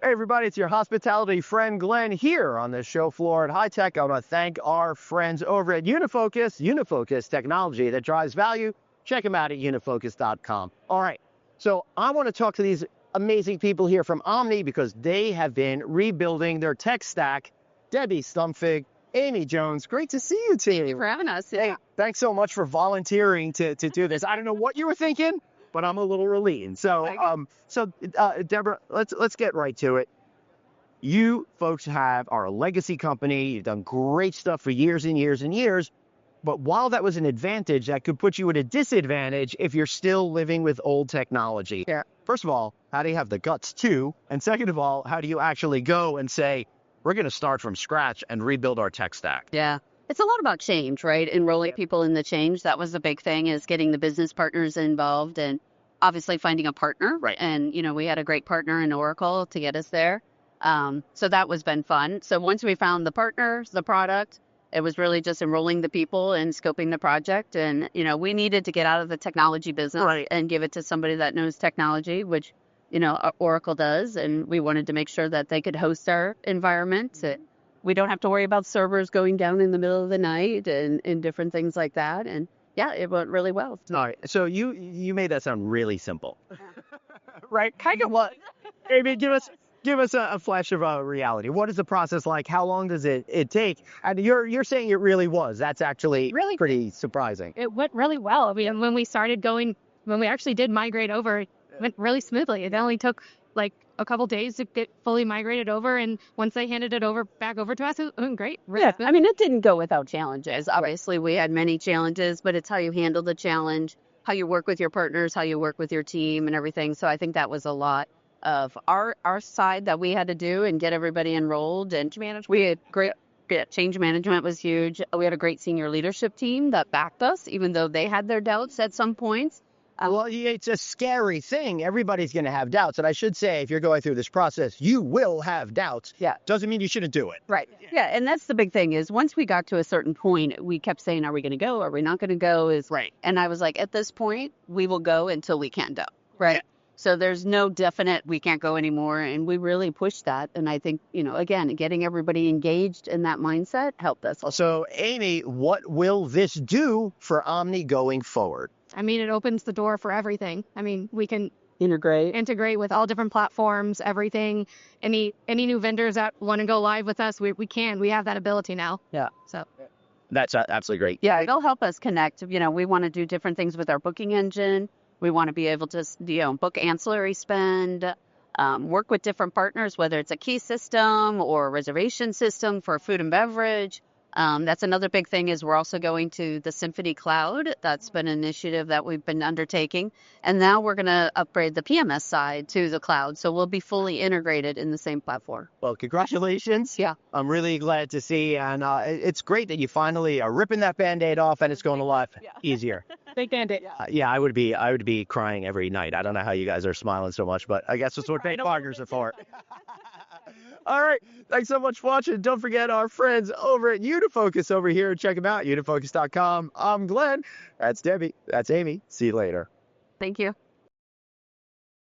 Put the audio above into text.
Hey everybody, it's your hospitality friend Glenn here on the show floor at HITEC. I want to thank our friends over at Unifocus technology that drives value. Check them out at unifocus.com. All right, so I want to talk to these amazing people here from Omni because they have been rebuilding their tech stack. Debbie Stumpfig, Amy Jones, great to see you team. Thank you for having us. Hey, thanks so much for volunteering to do this. I don't know what you were thinking, but I'm a little relieved. So, Deborah, let's get right to it. You folks are a legacy company. You've done great stuff for years and years and years. But while that was an advantage, that could put you at a disadvantage if you're still living with old technology. Yeah. First of all, how do you have the guts to? And second of all, how do you actually go and say, we're going to start from scratch and rebuild our tech stack? Yeah. It's a lot about change, right? Enrolling people in the change. That was the big thing, is getting the business partners involved and obviously finding a partner. Right. And, we had a great partner in Oracle to get us there. So that was been fun. So once we found the partners, the product, it was really just enrolling the people and scoping the project. And, we needed to get out of the technology business and give it to somebody that knows technology, which, Oracle does. And we wanted to make sure that they could host our environment. We don't have to worry about servers going down in the middle of the night and different things like that. And yeah, it went really well. All right. So you made that sound really simple, right? Kind of what? Amy, give us a flash of reality. What is the process like? How long does it take? And you're saying it really was. That's actually really pretty surprising. It went really well. I mean, when we actually did migrate over, it went really smoothly. It only took like a couple days to get fully migrated over, and once they handed it back over to us, it went great. Yeah, I mean, it didn't go without challenges. Obviously, we had many challenges, but it's how you handle the challenge, how you work with your partners, how you work with your team and everything. So I think that was a lot of our side that we had to do and get everybody enrolled. And we had great change management was huge. We had a great senior leadership team that backed us, even though they had their doubts at some points. Well, it's a scary thing. Everybody's going to have doubts. And I should say, if you're going through this process, you will have doubts. Yeah. Doesn't mean you shouldn't do it. Right. Yeah. And that's the big thing, is once we got to a certain point, we kept saying, are we going to go? Are we not going to go? Right. And I was like, at this point, we will go until we can't go. Right. Yeah. So there's no definite, we can't go anymore. And we really pushed that. And I think, again, getting everybody engaged in that mindset helped us. So, Amy, what will this do for Omni going forward? I mean, it opens the door for everything. I mean, we can integrate with all different platforms, everything. Any new vendors that want to go live with us, we can. We have that ability now. Yeah. So that's absolutely great. Yeah, it'll help us connect. We want to do different things with our booking engine. We want to be able to, book ancillary spend, work with different partners, whether it's a key system or a reservation system for food and beverage. That's another big thing, is we're also going to the Symphony Cloud. That's been an initiative that we've been undertaking. And now we're going to upgrade the PMS side to the cloud. So we'll be fully integrated in the same platform. Well, congratulations. Yeah. I'm really glad to see. And it's great that you finally are ripping that Band-Aid off and it's going a lot easier. big Band-Aid. Yeah, I would be crying every night. I don't know how you guys are smiling so much, but I guess that's what big partners are for. All right. Thanks so much for watching. Don't forget our friends over at Unifocus over here. Check them out, unifocus.com. I'm Glenn. That's Debbie. That's Amy. See you later. Thank you.